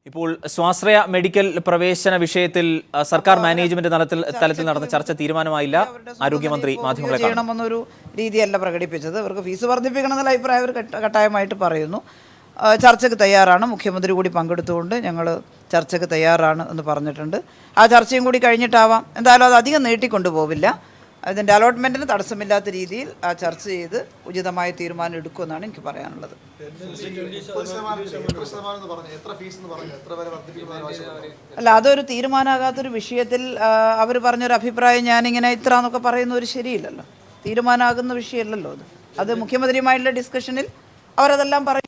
ഇപ്പോൾ സ്വാശ്രയ മെഡിക്കൽ പ്രവേശന വിഷയത്തിൽ സർക്കാർ മാനേജ്മെന്റ് തലത്തിൽ നടന്ന ചർച്ച തീരുമാനമായില്ല. ആരോഗ്യമന്ത്രി മാധ്യമങ്ങളെ ചെയ്യണമെന്നൊരു രീതിയല്ല പ്രകടിപ്പിച്ചത്. അവർക്ക് ഫീസ് വർദ്ധിപ്പിക്കണം എന്നുള്ള അഭിപ്രായം അവർ കട്ടായമായിട്ട് പറയുന്നു. ചർച്ചയ്ക്ക് തയ്യാറാണ്. മുഖ്യമന്ത്രി കൂടി പങ്കെടുത്തുകൊണ്ട് ഞങ്ങൾ ചർച്ചയ്ക്ക് തയ്യാറാണ് എന്ന് പറഞ്ഞിട്ടുണ്ട്. ആ ചർച്ചയും കൂടി കഴിഞ്ഞിട്ടാവാം. എന്തായാലും അത് അധികം നീട്ടിക്കൊണ്ടുപോവില്ല. അതിൻ്റെ അലോട്ട്മെൻറ്റിന് തടസ്സമില്ലാത്ത രീതിയിൽ ആ ചർച്ച ചെയ്ത് ഉചിതമായ തീരുമാനം എടുക്കുമെന്നാണ് എനിക്ക് പറയാനുള്ളത്. അല്ല, അതൊരു തീരുമാനമാകാത്തൊരു വിഷയത്തിൽ അവർ പറഞ്ഞൊരു അഭിപ്രായം ഞാനിങ്ങനെ ഇത്ര എന്നൊക്കെ പറയുന്ന ഒരു ശരിയില്ലല്ലോ. തീരുമാനമാകുന്ന വിഷയമല്ലല്ലോ അത് മുഖ്യമന്ത്രിയുമായിട്ടുള്ള ഡിസ്കഷനിൽ അവരതെല്ലാം പറയും.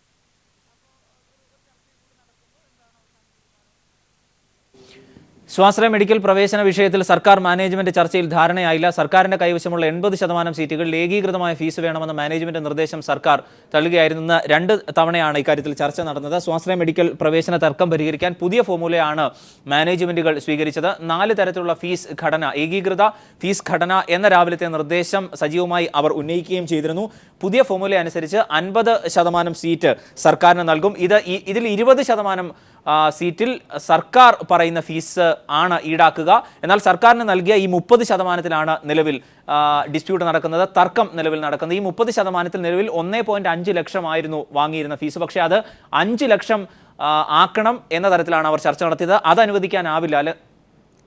സ്വാശ്രയ മെഡിക്കൽ പ്രവേശന വിഷയത്തിൽ സർക്കാർ മാനേജ്മെന്റ് ചർച്ചയിൽ ധാരണയായില്ല. സർക്കാരിന്റെ കൈവശമുള്ള 80% സീറ്റുകളിൽ ഏകീകൃതമായ ഫീസ് വേണമെന്ന മാനേജ്മെന്റ് നിർദ്ദേശം സർക്കാർ തള്ളുകയായിരുന്നു. 2 തവണയാണ് ഇക്കാര്യത്തിൽ ചർച്ച നടന്നത്. സ്വാശ്രയ മെഡിക്കൽ പ്രവേശന തർക്കം പരിഹരിക്കാൻ പുതിയ ഫോർമുലയാണ് മാനേജ്മെന്റുകൾ സ്വീകരിച്ചത്. 4 തരത്തിലുള്ള ഫീസ് ഘടന, ഏകീകൃത ഫീസ് ഘടന എന്ന രാവിലത്തെ നിർദ്ദേശം സജീവമായി അവർ ഉന്നയിക്കുകയും ചെയ്തിരുന്നു. പുതിയ ഫോർമുല അനുസരിച്ച് 50% സീറ്റ് സർക്കാരിന് നൽകും. ഇതിൽ 20% സീറ്റിൽ സർക്കാർ പറയുന്ന ഫീസ് ആണ് ഈടാക്കുക. എന്നാൽ സർക്കാരിന് നൽകിയ ഈ 30%-ത്തിലാണ് നിലവിൽ ഡിസ്പ്യൂട്ട് നടക്കുന്നത്, തർക്കം നിലവിൽ നടക്കുന്നത്. ഈ 30%-ത്തിൽ നിലവിൽ 1.5 ലക്ഷമായിരുന്നു വാങ്ങിയിരുന്ന ഫീസ്. പക്ഷേ അത് 5 ലക്ഷം ആക്കണം എന്ന തരത്തിലാണ് അവർ ചർച്ച നടത്തിയത്. അത് അനുവദിക്കാനാവില്ല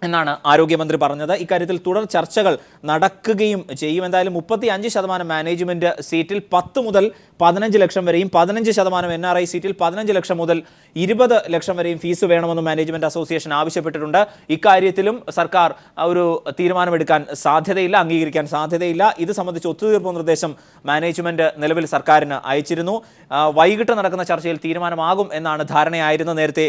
എന്നാണ് ആരോഗ്യമന്ത്രി പറഞ്ഞത്. ഇക്കാര്യത്തിൽ തുടർ ചർച്ചകൾ നടക്കുകയും ചെയ്യും. എന്തായാലും 35% മാനേജ്മെന്റ് സീറ്റിൽ 10 മുതൽ 15 ലക്ഷം വരെയും 15% NRI സീറ്റിൽ 15 ലക്ഷം മുതൽ 20 ലക്ഷം വരെയും ഫീസ് വേണമെന്ന് മാനേജ്മെന്റ് അസോസിയേഷൻ ആവശ്യപ്പെട്ടിട്ടുണ്ട്. ഇക്കാര്യത്തിലും സർക്കാർ ഒരു തീരുമാനമെടുക്കാൻ സാധ്യതയില്ല, അംഗീകരിക്കാൻ സാധ്യതയില്ല. ഇത് സംബന്ധിച്ച് ഒത്തുതീർപ്പ് നിർദ്ദേശം മാനേജ്മെന്റ് നിലവിൽ സർക്കാരിന് അയച്ചിരുന്നു. വൈകിട്ട് നടക്കുന്ന ചർച്ചയിൽ തീരുമാനമാകും എന്നാണ് ധാരണയായിരുന്നു നേരത്തെ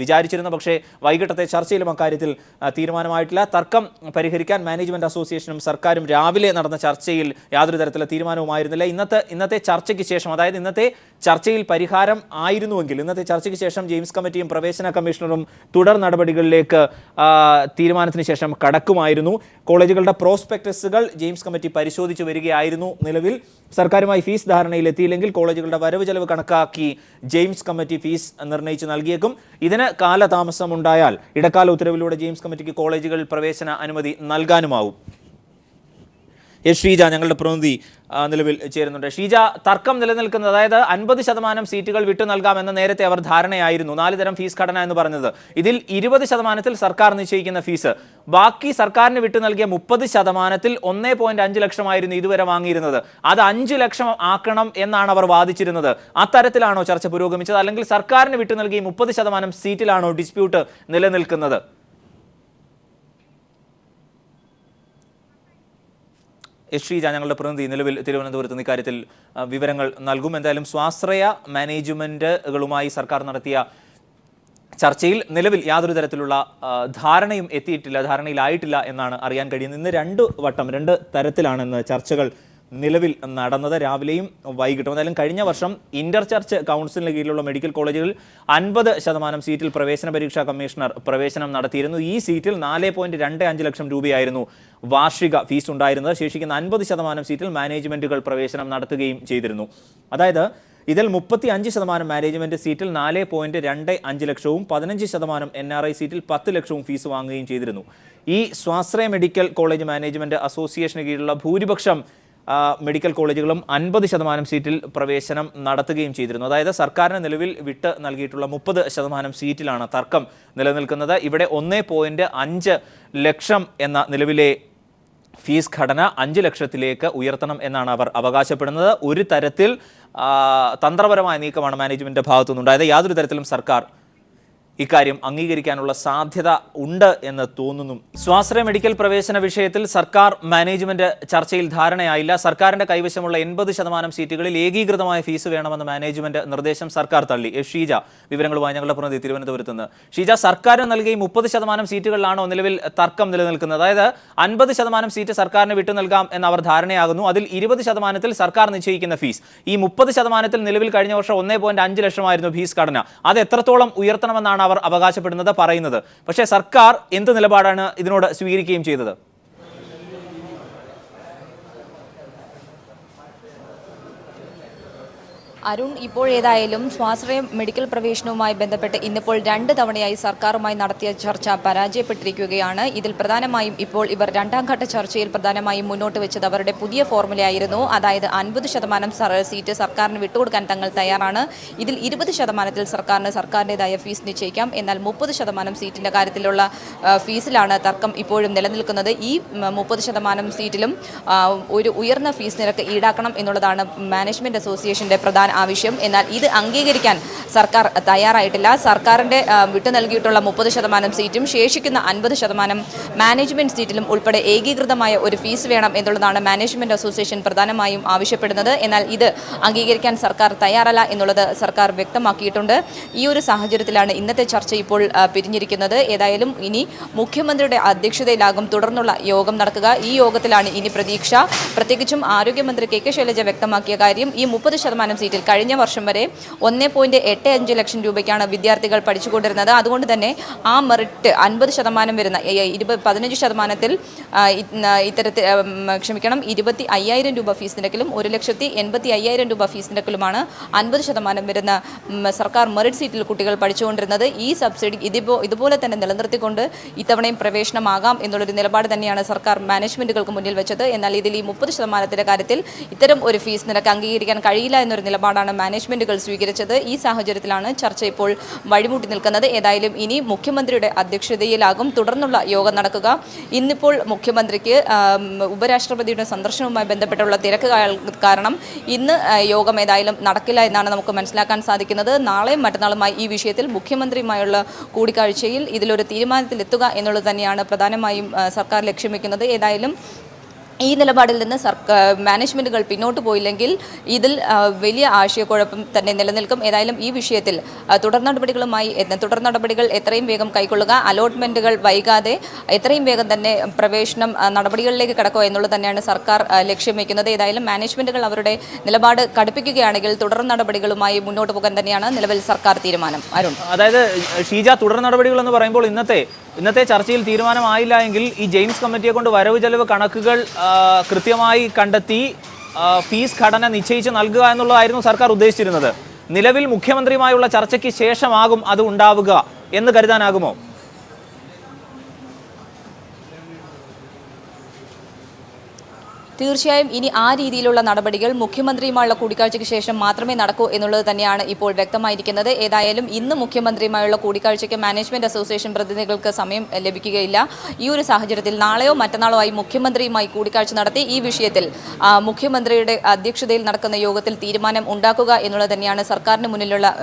വിചാരിച്ചിരുന്നത്. പക്ഷേ വൈകിട്ടത്തെ ചർച്ചയിലും അക്കാര്യത്തിൽ തീരുമാനമായിട്ടില്ല. തർക്കം പരിഹരിക്കാൻ മാനേജ്മെന്റ് അസോസിയേഷനും സർക്കാരും രാവിലെ നടന്ന ചർച്ചയിൽ യാതൊരു തരത്തിലുള്ള തീരുമാനവുമായിരുന്നില്ല. ഇന്നത്തെ ചർച്ചയ്ക്ക് ശേഷം, അതായത് ഇന്നത്തെ ചർച്ചയിൽ പരിഹാരം ആയിരുന്നുവെങ്കിൽ ഇന്നത്തെ ചർച്ചയ്ക്ക് ശേഷം ജെയിംസ് കമ്മിറ്റിയും പ്രവേശന കമ്മീഷണറും തുടർ നടപടികളിലേക്ക് തീരുമാനത്തിന് ശേഷം കടക്കുമായിരുന്നു. കോളേജുകളുടെ പ്രോസ്പെക്ടസുകൾ ജെയിംസ് കമ്മിറ്റി പരിശോധിച്ചു വരികയായിരുന്നു. നിലവിൽ സർക്കാരുമായി ഫീസ് ധാരണയിൽ എത്തിയില്ലെങ്കിൽ കോളേജുകളുടെ വരവ് ചെലവ് കണക്കാക്കി ജെയിംസ് കമ്മിറ്റി ഫീസ് നിർണ്ണയിച്ച് നൽകിയേക്കും. ഇതിന് കാലതാമസമുണ്ടായാൽ ഇടക്കാല ഉത്തരവിലൂടെ ജെയിംസ് കമ്മിറ്റിക്ക് കോളേജുകളിൽ പ്രവേശന അനുമതി നൽകാനുമാവും. ഷീജ ഞങ്ങളുടെ പ്രതിനിധി നിലവിൽ ചേരുന്നുണ്ട്. ഷീജ, തർക്കം നിലനിൽക്കുന്നത്, അതായത് 50% സീറ്റുകൾ വിട്ടു നൽകാമെന്ന് നേരത്തെ അവർ ധാരണയായിരുന്നു, 4 തരം ഫീസ് ഘടന എന്ന് പറഞ്ഞത്. ഇതിൽ 20%-ത്തിൽ സർക്കാർ നിശ്ചയിക്കുന്ന ഫീസ്, ബാക്കി സർക്കാരിന് വിട്ടു നൽകിയ 30%-ത്തിൽ 1.5 ലക്ഷമായിരുന്നു ഇതുവരെ വാങ്ങിയിരുന്നത്. അത് 5 ലക്ഷം ആക്കണം എന്നാണ് അവർ വാദിച്ചിരുന്നത്. അത്തരത്തിലാണോ ചർച്ച പുരോഗമിച്ചത്, അല്ലെങ്കിൽ സർക്കാരിന് വിട്ടു നൽകിയ 30% സീറ്റിലാണോ ഡിസ്പ്യൂട്ട് നിലനിൽക്കുന്നത്? ഷീജ ഞങ്ങളുടെ പ്രതിനിധി നിലവിൽ തിരുവനന്തപുരത്ത് നിന്ന് ഇക്കാര്യത്തിൽ വിവരങ്ങൾ നൽകും. എന്തായാലും സ്വാശ്രയ മാനേജ്മെന്റുകളുമായി സർക്കാർ നടത്തിയ ചർച്ചയിൽ നിലവിൽ യാതൊരു തരത്തിലുള്ള ധാരണയിലായിട്ടില്ല എന്നാണ് അറിയാൻ കഴിയുന്നത്. ഇന്ന് 2 തരത്തിലാണെന്ന് ചർച്ചകൾ നിലവിൽ നടന്നത്, രാവിലെയും വൈകിട്ടും. എന്തായാലും കഴിഞ്ഞ വർഷം ഇന്റർ ചർച്ച് കൗൺസിലിന് കീഴിലുള്ള മെഡിക്കൽ കോളേജുകളിൽ 50% സീറ്റിൽ പ്രവേശന പരീക്ഷാ കമ്മീഷണർ പ്രവേശനം നടത്തിയിരുന്നു. ഈ സീറ്റിൽ 4.25 ലക്ഷം രൂപയായിരുന്നു വാർഷിക ഫീസ് ഉണ്ടായിരുന്നത്. ശേഷിക്കുന്ന 50% സീറ്റിൽ മാനേജ്മെന്റുകൾ പ്രവേശനം നടത്തുകയും ചെയ്തിരുന്നു. അതായത് ഇതിൽ 35% മാനേജ്മെന്റ് സീറ്റിൽ 4.25 ലക്ഷവും 15% NRI സീറ്റിൽ 10 ലക്ഷവും ഫീസ് വാങ്ങുകയും ചെയ്തിരുന്നു. ഈ സ്വാശ്രയ മെഡിക്കൽ കോളേജ് മാനേജ്മെന്റ് അസോസിയേഷന് കീഴിലുള്ള ഭൂരിപക്ഷം മെഡിക്കൽ കോളേജുകളും 50% സീറ്റിൽ പ്രവേശനം നടത്തുകയും ചെയ്തിരുന്നു. അതായത് സർക്കാരിന് നിലവിൽ വിട്ട് നൽകിയിട്ടുള്ള 30% സീറ്റിലാണ് തർക്കം നിലനിൽക്കുന്നത്. ഇവിടെ 1.5 ലക്ഷം എന്ന നിലവിലെ ഫീസ് ഘടന 5 ലക്ഷത്തിലേക്ക് ഉയർത്തണം എന്നാണ് അവർ അവകാശപ്പെടുന്നത്. ഒരു തരത്തിൽ തന്ത്രപരമായ നീക്കമാണ് മാനേജ്മെന്റിന്റെ ഭാഗത്തുനിന്നുണ്ടായത്. യാതൊരു തരത്തിലും സർക്കാർ ഇക്കാര്യം അംഗീകരിക്കാനുള്ള സാധ്യത ഉണ്ട് എന്ന് തോന്നുന്നു. സ്വാശ്രയ മെഡിക്കൽ പ്രവേശന വിഷയത്തിൽ സർക്കാർ മാനേജ്മെന്റ് ചർച്ചയിൽ ധാരണയായില്ല. സർക്കാരിന്റെ കൈവശമുള്ള 80% സീറ്റുകളിൽ ഏകീകൃതമായ ഫീസ് വേണമെന്ന മാനേജ്മെന്റ് നിർദ്ദേശം സർക്കാർ തള്ളി. ഷീജ വിവരങ്ങളുമായി ഞങ്ങളുടെ പ്രതിനിധി തിരുവനന്തപുരത്ത് നിന്ന്. ഷീജ, സർക്കാരിന് നൽകിയ 30% സീറ്റുകളിലാണോ നിലവിൽ തർക്കം നിലനിൽക്കുന്നത്? അതായത് 50% സീറ്റ് സർക്കാരിന് വിട്ടു നൽകാം എന്ന് അവർ ധാരണയാകുന്നു. അതിൽ 20%-ത്തിൽ സർക്കാർ നിശ്ചയിക്കുന്ന ഫീസ്, ഈ 30%-ത്തിൽ നിലവിൽ കഴിഞ്ഞ വർഷം 1.5 ലക്ഷമായിരുന്നു ഫീസ് ഘടന. അത് എത്രത്തോളം ഉയർത്തണമെന്നാണ് അവർ അവകാശപ്പെടുന്നത്, പറയുന്നത്? പക്ഷേ സർക്കാർ എന്ത് നിലപാടാണ് ഇതിനോട് സ്വീകരിക്കുകയും ചെയ്തത്? അരുൺ, ഇപ്പോൾ ഏതായാലും സ്വാശ്രയ മെഡിക്കൽ പ്രവേശനവുമായി ബന്ധപ്പെട്ട് ഇന്നിപ്പോൾ 2 തവണയായി സർക്കാരുമായി നടത്തിയ ചർച്ച പരാജയപ്പെട്ടിരിക്കുകയാണ്. ഇതിൽ പ്രധാനമായും ഇപ്പോൾ ഇവർ രണ്ടാം ഘട്ട ചർച്ചയിൽ പ്രധാനമായും മുന്നോട്ട് വെച്ചത് അവരുടെ പുതിയ ഫോർമുലയായിരുന്നു. അതായത് 50% സീറ്റ് സർക്കാരിന് വിട്ടുകൊടുക്കാൻ തങ്ങൾ തയ്യാറാണ്. ഇതിൽ 20% സർക്കാരിൻ്റെതായ ഫീസ് നിശ്ചയിക്കാം. എന്നാൽ 30% സീറ്റിൻ്റെ കാര്യത്തിലുള്ള ഫീസിലാണ് തർക്കം ഇപ്പോഴും നിലനിൽക്കുന്നത്. ഈ 30% സീറ്റിലും ഒരു ഉയർന്ന ഫീസ് നിരക്ക് ഈടാക്കണം എന്നുള്ളതാണ് മാനേജ്മെൻറ്റ് അസോസിയേഷൻ്റെ പ്രധാന ആവശ്യം. എന്നാൽ ഇത് അംഗീകരിക്കാൻ സർക്കാർ തയ്യാറായിട്ടില്ല. സർക്കാരിൻ്റെ വിട്ടു നൽകിയിട്ടുള്ള 30% സീറ്റും ശേഷിക്കുന്ന 50% മാനേജ്മെൻറ്റ് സീറ്റിലും ഉൾപ്പെടെ ഏകീകൃതമായ ഒരു ഫീസ് വേണം എന്നുള്ളതാണ് മാനേജ്മെൻറ്റ് അസോസിയേഷൻ പ്രധാനമായും ആവശ്യപ്പെടുന്നത്. എന്നാൽ ഇത് അംഗീകരിക്കാൻ സർക്കാർ തയ്യാറല്ല എന്നുള്ളത് സർക്കാർ വ്യക്തമാക്കിയിട്ടുണ്ട്. ഈ ഒരു സാഹചര്യത്തിലാണ് ഇന്നത്തെ ചർച്ച ഇപ്പോൾ പിരിഞ്ഞിരിക്കുന്നത്. ഏതായാലും ഇനി മുഖ്യമന്ത്രിയുടെ അധ്യക്ഷതയിലാകും തുടർന്നുള്ള യോഗം നടക്കുക. ഈ യോഗത്തിലാണ് ഇനി പ്രതീക്ഷ. പ്രത്യേകിച്ചും ആരോഗ്യമന്ത്രി കെ ശൈലജ വ്യക്തമാക്കിയ കാര്യം, ഈ 30% സീറ്റിൽ കഴിഞ്ഞ വർഷം വരെ 1.85 ലക്ഷം രൂപയ്ക്കാണ് വിദ്യാർത്ഥികൾ പഠിച്ചുകൊണ്ടിരുന്നത്. അതുകൊണ്ട് തന്നെ ആ മെറിറ്റ് 50% വരുന്ന 15% ഇത്തരത്തിൽ 25,000 രൂപ ഫീസ് നിരക്കിലും 1,85,000 രൂപ ഫീസ് നിരക്കിലുമാണ് 50% വരുന്ന സർക്കാർ മെറിറ്റ് സീറ്റിൽ കുട്ടികൾ പഠിച്ചുകൊണ്ടിരുന്നത്. ഈ സബ്സിഡി ഇതുപോലെ തന്നെ നിലനിർത്തിക്കൊണ്ട് ഇത്തവണയും പ്രവേശനമാകാം എന്നുള്ളൊരു നിലപാട് തന്നെയാണ് സർക്കാർ മാനേജ്മെൻറ്റുകൾക്ക് മുന്നിൽ വെച്ചത്. എന്നാൽ ഇതിൽ ഈ 30% കാര്യത്തിൽ ഇത്തരം ഒരു ഫീസ് നിരക്ക് അംഗീകരിക്കാൻ കഴിയില്ല എന്നൊരു നിലപാടാണ് മാനേജ്മെൻറ്റുകൾ സ്വീകരിച്ചത്. ഈ സാഹചര്യത്തിലാണ് ചർച്ച ഇപ്പോൾ വഴിമുട്ടി നിൽക്കുന്നത്. ഏതായാലും ഇനി മുഖ്യമന്ത്രിയുടെ അധ്യക്ഷതയിലാകും തുടർന്നുള്ള യോഗം നടക്കുക. ഇന്നിപ്പോൾ മുഖ്യമന്ത്രിക്ക് ഉപരാഷ്ട്രപതിയുടെ സന്ദർശനവുമായി ബന്ധപ്പെട്ടുള്ള തിരക്ക് കാരണം ഇന്ന് യോഗം ഏതായാലും നടക്കില്ല എന്നാണ് നമുക്ക് മനസ്സിലാക്കാൻ സാധിക്കുന്നത്. നാളെയും മറ്റന്നാളുമായി ഈ വിഷയത്തിൽ മുഖ്യമന്ത്രിയുമായുള്ള കൂടിക്കാഴ്ചയിൽ ഇതിലൊരു തീരുമാനത്തിലെത്തുക എന്നുള്ളത് തന്നെയാണ് പ്രധാനമായും സർക്കാർ ലക്ഷ്യം വയ്ക്കുന്നത്. ഏതായാലും ഈ നിലപാടിൽ നിന്ന് മാനേജ്മെൻറ്റുകൾ പിന്നോട്ട് പോയില്ലെങ്കിൽ ഇതിൽ വലിയ ആശയക്കുഴപ്പം തന്നെ നിലനിൽക്കും. ഏതായാലും ഈ വിഷയത്തിൽ തുടർ നടപടികൾ എത്രയും വേഗം കൈക്കൊള്ളുക, അലോട്ട്മെൻറ്റുകൾ വൈകാതെ എത്രയും വേഗം തന്നെ പ്രവേശനം നടപടികളിലേക്ക് കടക്കുക എന്നുള്ളത് തന്നെയാണ് സർക്കാർ ലക്ഷ്യം വയ്ക്കുന്നത്. ഏതായാലും മാനേജ്മെൻറ്റുകൾ അവരുടെ നിലപാട് കടുപ്പിക്കുകയാണെങ്കിൽ തുടർ നടപടികളുമായി മുന്നോട്ട് പോകാൻ തന്നെയാണ് നിലവിൽ സർക്കാർ തീരുമാനം. അരുൺ, അതായത് ഷീജ, തുടർ നടപടികൾ എന്ന് പറയുമ്പോൾ ഇന്നത്തെ ചർച്ചയിൽ തീരുമാനമായില്ല എങ്കിൽ ഈ ജെയിംസ് കമ്മിറ്റിയെ കൊണ്ട് വരവ് ചെലവ് കണക്കുകൾ കൃത്യമായി കണ്ടെത്തി ഫീസ് ഘടന നിശ്ചയിച്ച് നൽകുക എന്നുള്ളതായിരുന്നു സർക്കാർ ഉദ്ദേശിച്ചിരുന്നത്. നിലവിൽ മുഖ്യമന്ത്രിയുമായുള്ള ചർച്ചയ്ക്ക് ശേഷമാകും അത് ഉണ്ടാവുക എന്ന് കരുതാനാകുമോ? തീർച്ചയായും ഇനി ആ രീതിയിലുള്ള നടപടികൾ മുഖ്യമന്ത്രിയുമായുള്ള കൂടിക്കാഴ്ചയ്ക്ക് ശേഷം മാത്രമേ നടക്കൂ എന്നുള്ളത് തന്നെയാണ് ഇപ്പോൾ വ്യക്തമായിരിക്കുന്നത്. ഏതായാലും ഇന്ന് മുഖ്യമന്ത്രിയുമായുള്ള കൂടിക്കാഴ്ചയ്ക്ക് മാനേജ്മെൻറ്റ് അസോസിയേഷൻ പ്രതിനിധികൾക്ക് സമയം ലഭിക്കുകയില്ല. ഈ ഒരു സാഹചര്യത്തിൽ നാളെയോ മറ്റന്നാളോ ആയി മുഖ്യമന്ത്രിയുമായി കൂടിക്കാഴ്ച നടത്തി ഈ വിഷയത്തിൽ മുഖ്യമന്ത്രിയുടെ അധ്യക്ഷതയിൽ നടക്കുന്ന യോഗത്തിൽ തീരുമാനം ഉണ്ടാക്കുക എന്നുള്ളത് തന്നെയാണ് സർക്കാരിന് മുന്നിലുള്ള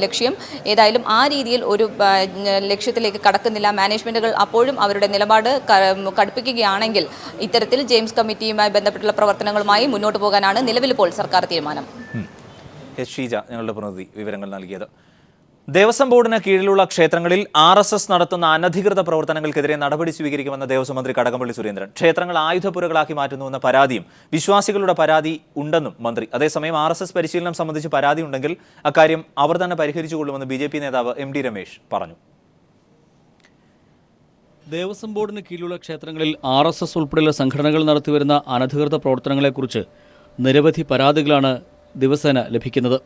ലക്ഷ്യം. ഏതായാലും ആ രീതിയിൽ ഒരു ലക്ഷ്യത്തിലേക്ക് കടക്കുന്നില്ല. മാനേജ്മെൻറ്റുകൾ അപ്പോഴും അവരുടെ നിലപാട് കടുപ്പിക്കുകയാണെങ്കിൽ ഇത്തരത്തിൽ ജെയിംസ് കമ്മിറ്റിയുമായി ബന്ധപ്പെട്ടുള്ള പ്രവർത്തനങ്ങളുമായി മുന്നോട്ട് പോകാനാണ് നിലവിലിപ്പോൾ സർക്കാർ തീരുമാനം. ഷീജ ഞങ്ങളുടെ പ്രതിനിധി വിവരങ്ങൾ നൽകിയത്. ദേവസ്വം ബോർഡിന് കീഴിലുള്ള ക്ഷേത്രങ്ങളിൽ RSS നടത്തുന്ന അനധികൃത പ്രവർത്തനങ്ങൾക്കെതിരെ നടപടി സ്വീകരിക്കുമെന്ന് ദേവസ്വം മന്ത്രി കടകംപള്ളി സുരേന്ദ്രൻ. ക്ഷേത്രങ്ങൾ ആയുധപ്പുരകളാക്കി മാറ്റുന്നുവെന്ന പരാതിയും വിശ്വാസികളുടെ പരാതി ഉണ്ടെന്നും മന്ത്രി. അതേസമയം RSS പരിശീലനം സംബന്ധിച്ച് പരാതി ഉണ്ടെങ്കിൽ അക്കാര്യം അവർ തന്നെ പരിഹരിച്ചുകൊള്ളുമെന്ന് BJP നേതാവ് MD രമേശ് പറഞ്ഞു. ദേവസ്വം ബോർഡിന് കീഴിലുള്ള ക്ഷേത്രങ്ങളിൽ RSS ഉൾപ്പെടെയുള്ള സംഘടനകൾ നടത്തിവരുന്ന അനധികൃത പ്രവർത്തനങ്ങളെക്കുറിച്ച് നിരവധി പരാതികളാണ് ദിവസേന ലഭിക്കുന്നത്.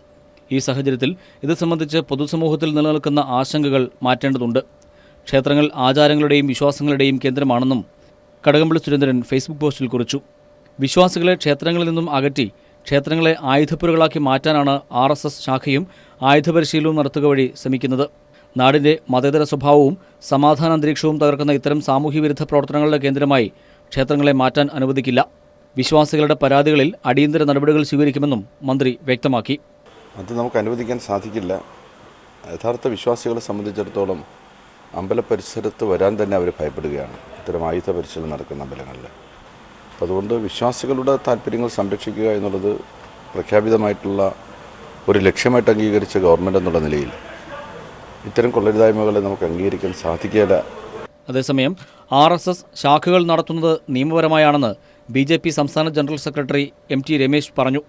ഈ സാഹചര്യത്തിൽ ഇത് സംബന്ധിച്ച് പൊതുസമൂഹത്തിൽ നിലനിൽക്കുന്ന ആശങ്കകൾ മാറ്റേണ്ടതുണ്ട്. ക്ഷേത്രങ്ങൾ ആചാരങ്ങളുടെയും വിശ്വാസങ്ങളുടെയും കേന്ദ്രമാണെന്നും കടകംപള്ളി സുരേന്ദ്രൻ ഫേസ്ബുക്ക് പോസ്റ്റിൽ കുറിച്ചു. വിശ്വാസികളെ ക്ഷേത്രങ്ങളിൽ നിന്നും അകറ്റി ക്ഷേത്രങ്ങളെ ആയുധപ്പുരകളാക്കി മാറ്റാനാണ് RSS ശാഖയും ആയുധപരിശീലനവും നടത്തുക വഴി ശ്രമിക്കുന്നത്. നാടിൻ്റെ മതേതര സ്വഭാവവും സമാധാന അന്തരീക്ഷവും തകർക്കുന്ന ഇത്തരം സാമൂഹ്യവിരുദ്ധ പ്രവർത്തനങ്ങളുടെ കേന്ദ്രമായി ക്ഷേത്രങ്ങളെ മാറ്റാൻ അനുവദിക്കില്ല. വിശ്വാസികളുടെ പരാതികളിൽ അടിയന്തര നടപടികൾ സ്വീകരിക്കുമെന്നും മന്ത്രി വ്യക്തമാക്കി. അത് നമുക്ക് അനുവദിക്കാൻ സാധിക്കില്ല. യഥാർത്ഥ വിശ്വാസികളെ സംബന്ധിച്ചിടത്തോളം അമ്പല പരിസരത്ത് വരാൻ തന്നെ അവർ ഭയപ്പെടുകയാണ് ഇത്തരം ആയുധ പരിശീലനം നടക്കുന്ന അമ്പലങ്ങളിൽ. അതുകൊണ്ട് വിശ്വാസികളുടെ താല്പര്യങ്ങൾ സംരക്ഷിക്കുക എന്നുള്ളത് പ്രഖ്യാപിതമായിട്ടുള്ള ഒരു ലക്ഷ്യമായിട്ട് അംഗീകരിച്ച ഗവൺമെൻറ് എന്നുള്ള നിലയിൽ ഇത്തരം കൊള്ളരുതായ്മകളെ നമുക്ക് അംഗീകരിക്കാൻ സാധിക്കില്ല. അതേസമയം RSS ശാഖകൾ നടത്തുന്നത് നിയമപരമായാണെന്ന് BJP സംസ്ഥാന ജനറൽ സെക്രട്ടറി MT രമേശ് പറഞ്ഞു.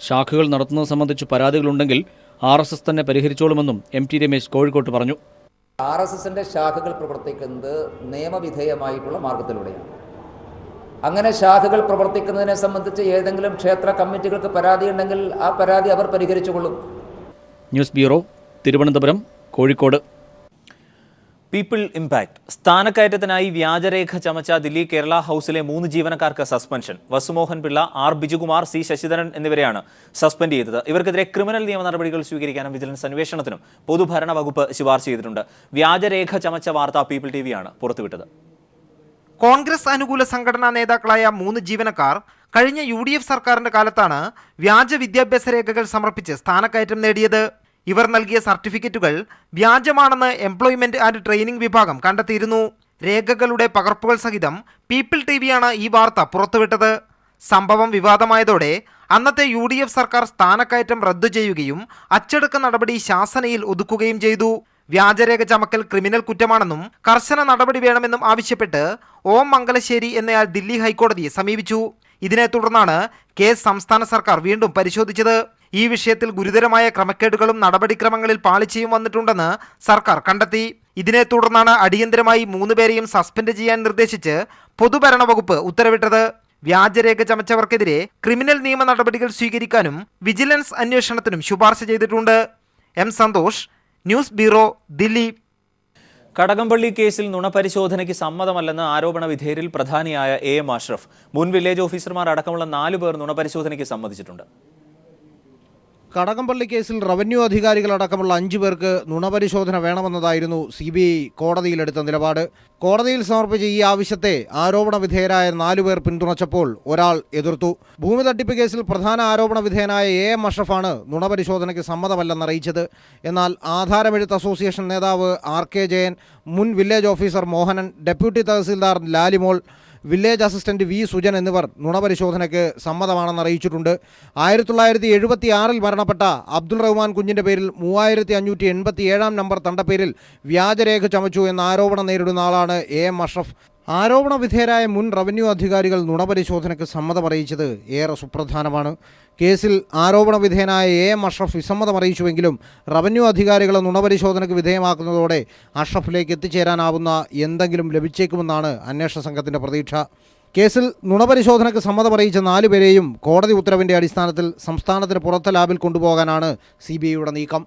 ശാഖകൾ നടത്തുന്നത് സംബന്ധിച്ച് പരാതികളുണ്ടെങ്കിൽ RSS തന്നെ പരിഹരിച്ചോളുമെന്നും MT രമേശ് കോഴിക്കോട്ട് പറഞ്ഞു. RSSന്റെ ശാഖകൾ പ്രവർത്തിക്കുന്നത് നിയമവിധേയമായിട്ടുള്ള മാർഗത്തിലൂടെയാണ്. അങ്ങനെ ശാഖകൾ പ്രവർത്തിക്കുന്നതിനെ സംബന്ധിച്ച് ഏതെങ്കിലും ക്ഷേത്ര കമ്മിറ്റികൾക്ക് പരാതി ഉണ്ടെങ്കിൽ ആ പരാതി അവർ പരിഹരിച്ചുകൊള്ളും. News bureau, Thiruvananthapuram, Kozhikode. People impact സ്ഥാനക്കയറ്റത്തിനായി വ്യാജരേഖ ചമച്ച ദില്ലി കേരള ഹൗസിലെ 3 ജീവനക്കാർക്ക് suspension. Vasumohan Pillai, R Bijukumar, C Sasidharan എന്നിവരെയാണ് സസ്പെൻഡ് ചെയ്തത്. ഇവർക്കെതിരെ ക്രിമിനൽ നിയമ നടപടികൾ സ്വീകരിക്കാനും വിജിലൻസ് അന്വേഷണത്തിനും പൊതുഭരണ വകുപ്പ് ശുപാർശ ചെയ്തിട്ടുണ്ട്. വ്യാജരേഖ ചമച്ച വാർത്ത പീപ്പിൾ ടിവിയാണ് പുറത്തുവിട്ടത്. കോൺഗ്രസ് അനുകൂല സംഘടനാ നേതാക്കളായ 3 ജീവനക്കാർ കഴിഞ്ഞ UDF സർക്കാരിന്റെ കാലത്താണ് വ്യാജ വിദ്യാഭ്യാസ രേഖകൾ സമർപ്പിച്ച് സ്ഥാനക്കയറ്റം നേടിയത്. ഇവർ നൽകിയ സർട്ടിഫിക്കറ്റുകൾ വ്യാജമാണെന്ന് എംപ്ലോയ്മെന്റ് ആൻഡ് ട്രെയിനിംഗ് വിഭാഗം കണ്ടെത്തിയിരുന്നു. രേഖകളുടെ പകർപ്പുകൾ സഹിതം പീപ്പിൾ ടിവിയാണ് ഈ വാർത്ത പുറത്തുവിട്ടത്. സംഭവം വിവാദമായതോടെ അന്നത്തെ UDF സർക്കാർ സ്ഥാനക്കയറ്റം റദ്ദു ചെയ്യുകയും അച്ചടക്ക നടപടി ശാസനയിൽ ഒതുക്കുകയും ചെയ്തു. വ്യാജരേഖ ചമക്കൽ ക്രിമിനൽ കുറ്റമാണെന്നും കർശന നടപടി വേണമെന്നും ആവശ്യപ്പെട്ട് ഓം മംഗലശ്ശേരി എന്നയാൾ ദില്ലി ഹൈക്കോടതിയെ സമീപിച്ചു. ഇതിനെ തുടർന്നാണ് കേസ് സംസ്ഥാന സർക്കാർ വീണ്ടും പരിശോധിച്ചത്. ഈ വിഷയത്തിൽ ഗുരുതരമായ ക്രമക്കേടുകളും നടപടിക്രമങ്ങളിൽ പാളിച്ചയും വന്നിട്ടുണ്ടെന്ന് സർക്കാർ കണ്ടെത്തി. ഇതിനെ തുടർന്നാണ് അടിയന്തരമായി 3 പേരെയും സസ്പെൻഡ് ചെയ്യാൻ നിർദ്ദേശിച്ച് പൊതുഭരണ വകുപ്പ് ഉത്തരവിട്ടത്. വ്യാജരേഖ ചമച്ചവർക്കെതിരെ ക്രിമിനൽ നിയമ നടപടികൾ സ്വീകരിക്കാനും വിജിലൻസ് അന്വേഷണത്തിനും ശുപാർശ ചെയ്തിട്ടുണ്ട്. M. Santhosh, news bureau, Delhi. Kadakampally കേസിൽ നുണപരിശോധനയ്ക്ക് സമ്മതമല്ലെന്ന് ആരോപണ വിധേയരിൽ പ്രധാനിയായ AM അഷ്റഫ്. മുൻ വില്ലേജ് ഓഫീസർമാർ അടക്കമുള്ള 4 പേർ നുണപരിശോധനയ്ക്ക് സമ്മതിച്ചിട്ടുണ്ട്. കടകംപള്ളി കേസിൽ റവന്യൂ അധികാരികളടക്കമുള്ള 5 പേർക്ക് നുണപരിശോധന വേണമെന്നതായിരുന്നു CBI കോടതിയിലെടുത്ത നിലപാട്. കോടതിയിൽ സമർപ്പിച്ച ഈ ആവശ്യത്തെ ആരോപണ വിധേയരായ 4 പേർ പിന്തുണച്ചപ്പോൾ ഒരാൾ എതിർത്തു. ഭൂമി തട്ടിപ്പ് കേസിൽ പ്രധാന ആരോപണ വിധേയനായ AM അഷ്റഫാണ് നുണപരിശോധനയ്ക്ക് സമ്മതമല്ലെന്നറിയിച്ചത്. എന്നാൽ ആധാരമെഴുത്ത് അസോസിയേഷൻ നേതാവ് RK ജയൻ, മുൻ village officer Mohanan, deputy tahsildar Lalimol, village assistant V. Sujan എന്നിവർ നുണപരിശോധനയ്ക്ക് സമ്മതമാണെന്ന് അറിയിച്ചിട്ടുണ്ട്. 1976 മരണപ്പെട്ട അബ്ദുൾ റഹ്മാൻ കുഞ്ഞിൻ്റെ പേരിൽ 3587 നമ്പർ തണ്ടപ്പേരിൽ വ്യാജരേഖ ചമച്ചു എന്ന ആരോപണം നേരിടുന്ന ആളാണ് AM അഷ്റഫ്. ആരോപണ വിധേയരായ മുൻ റവന്യൂ അധികാരികൾ നുണപരിശോധനയ്ക്ക് സമ്മതമറിയിച്ചത് ഏറെ സുപ്രധാനമാണ്. കേസിൽ ആരോപണ വിധേയനായ AM അഷ്റഫ് വിസമ്മതമറിയിച്ചുവെങ്കിലും റവന്യൂ അധികാരികളെ നുണപരിശോധനയ്ക്ക് വിധേയമാക്കുന്നതോടെ അഷ്റഫിലേക്ക് എത്തിച്ചേരാനാവുന്ന എന്തെങ്കിലും ലഭിച്ചേക്കുമെന്നാണ് അന്വേഷണ സംഘത്തിൻ്റെ പ്രതീക്ഷ. കേസിൽ നുണപരിശോധനയ്ക്ക് സമ്മതമറിയിച്ച 4 പേരെയും കോടതി ഉത്തരവിൻ്റെ അടിസ്ഥാനത്തിൽ സംസ്ഥാനത്തിന് പുറത്തെ ലാബിൽ കൊണ്ടുപോകാനാണ് CBIയുടെ നീക്കം.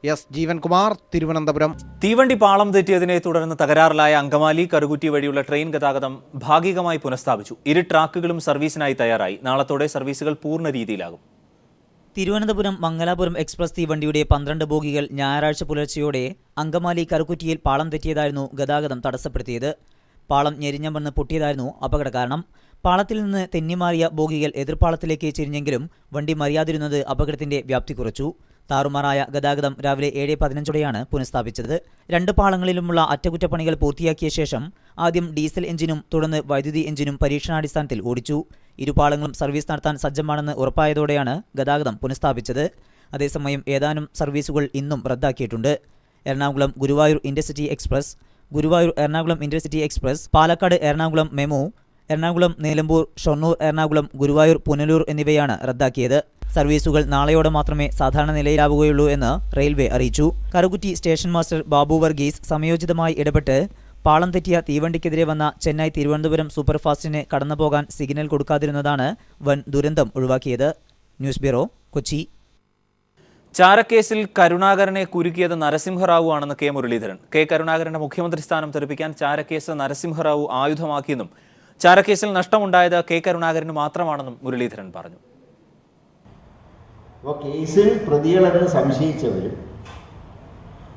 S. ജീവൻകുമാർ, തിരുവനന്തപുരം. തീവണ്ടി പാളം തെറ്റിയതിനെ തുടർന്ന് തകരാറിലായ അങ്കമാലി കറുകുറ്റി വഴിയുള്ള ട്രെയിൻ ഗതാഗതം ഭാഗികമായി പുനഃസ്ഥാപിച്ചു. 2 ട്രാക്കുകളും സർവീസിനായി തയ്യാറായി. നാളത്തോടെ സർവീസുകൾ പൂർണ്ണ രീതിയിലാകും. തിരുവനന്തപുരം മംഗലാപുരം എക്സ്പ്രസ് തീവണ്ടിയുടെ 12 ബോഗികൾ ഞായറാഴ്ച പുലർച്ചെയോടെ അങ്കമാലി കറുകുറ്റിയിൽ പാളം തെറ്റിയതായിരുന്നു ഗതാഗതം തടസ്സപ്പെടുത്തിയത്. പാളം ഞെരിഞ്ഞമർന്ന് പൊട്ടിയതായിരുന്നു അപകട കാരണം. പാളത്തിൽ നിന്ന് തെന്നിമാറിയ ബോഗികൾ എതിർപ്പാളത്തിലേക്ക് ചെരിഞ്ഞെങ്കിലും വണ്ടി മറിയാതിരുന്നത് അപകടത്തിന്റെ വ്യാപ്തി കുറച്ചു. താറുമാറായ ഗതാഗതം രാവിലെ 7:15ഓടെയാണ് പുനഃസ്ഥാപിച്ചത്. 2 പാളങ്ങളിലുമുള്ള അറ്റകുറ്റപ്പണികൾ പൂർത്തിയാക്കിയ ശേഷം ആദ്യം ഡീസൽ എഞ്ചിനും തുടർന്ന് വൈദ്യുതി എഞ്ചിനും പരീക്ഷണാടിസ്ഥാനത്തിൽ ഓടിച്ചു. 2 പാളങ്ങളും സർവീസ് നടത്താൻ സജ്ജമാണെന്ന് ഉറപ്പായതോടെയാണ് ഗതാഗതം പുനഃസ്ഥാപിച്ചത്. അതേസമയം ഏതാനും സർവീസുകൾ ഇന്നും റദ്ദാക്കിയിട്ടുണ്ട്. Ernakulam Guruvayur intercity express, Guruvayur Ernakulam intercity express, Palakkad Ernakulam MEMU, Ernakulam Nilambur, Shoranur Ernakulam, Guruvayur Punalur എന്നിവയാണ് റദ്ദാക്കിയത്. സർവീസുകൾ നാളെയോടെ മാത്രമേ സാധാരണ നിലയിലാവുകയുള്ളൂ എന്ന് റെയിൽവേ അറിയിച്ചു. കറുകുറ്റി സ്റ്റേഷൻ മാസ്റ്റർ ബാബു വർഗീസ് സമയോചിതമായി ഇടപെട്ട് പാളം തെറ്റിയ തീവണ്ടിക്കെതിരെ വന്ന ചെന്നൈ തിരുവനന്തപുരം സൂപ്പർഫാസ്റ്റിന് കടന്നുപോകാൻ സിഗ്നൽ കൊടുക്കാതിരുന്നതാണ് വൻ ദുരന്തം ഒഴിവാക്കിയത്. News bureau, Kochi. ചാരക്കേസിൽ കരുണാകരനെ കുരുക്കിയത് നരസിംഹറാവു ആണെന്ന് K. മുരളീധരൻ. കരുണാകരന്റെ മുഖ്യമന്ത്രി സ്ഥാനം തെറിപ്പിക്കാൻ ചാരക്കേസ് നരസിംഹറാവു ആയുധമാക്കിയെന്നും ചാരക്കേസിൽ നഷ്ടമുണ്ടായത് കരുണാകരന് മാത്രമാണെന്നും മുരളീധരൻ പറഞ്ഞു. അപ്പോൾ കേസിൽ പ്രതികളെന്ന് സംശയിച്ചവരും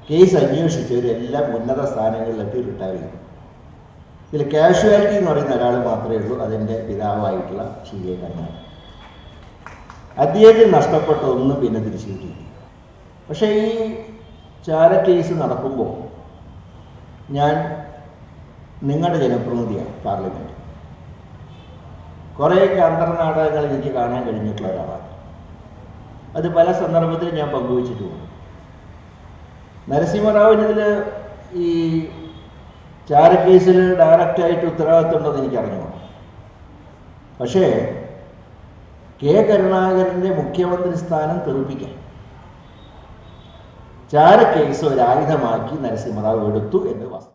കേസ് അന്വേഷിച്ചവരെല്ലാം ഉന്നത സ്ഥാനങ്ങളിലെത്തി റിട്ടയർ ചെയ്തു. ഇതിൽ കാഷ്വാലിറ്റി എന്ന് പറയുന്ന ഒരാൾ മാത്രമേ ഉള്ളൂ, അതിൻ്റെ പിതാവായിട്ടുള്ള CA കരുണാകരൻ. അദ്ദേഹത്തിന് നഷ്ടപ്പെട്ട ഒന്നും പിന്നെ തിരിച്ചു കിട്ടിയില്ല. പക്ഷേ ഈ ചാരക്കേസ് നടക്കുമ്പോൾ ഞാൻ നിങ്ങളുടെ ജനപ്രതിനിധിയാണ് പാർലമെൻറ്റ്. കുറേയൊക്കെ അന്തർനാടകങ്ങൾ എനിക്ക് കാണാൻ കഴിഞ്ഞിട്ടുള്ള ഒരാളാണ്. അത് പല സന്ദർഭത്തിലും ഞാൻ പങ്കുവച്ചിട്ടുമുണ്ട്. നരസിംഹറാവിനിതിൽ ഈ ചാരക്കേസിൽ ഡയറക്റ്റായിട്ട് ഉത്തരവാദിത്തമുണ്ടെന്ന് എനിക്കറിഞ്ഞു. പക്ഷേ കരുണാകരൻ്റെ മുഖ്യമന്ത്രി സ്ഥാനം തെറിപ്പിക്കാൻ ചാരക്കേസ് ഒരായുധമാക്കി നരസിംഹറാവ് എടുത്തു എന്ന് വസ്തുത.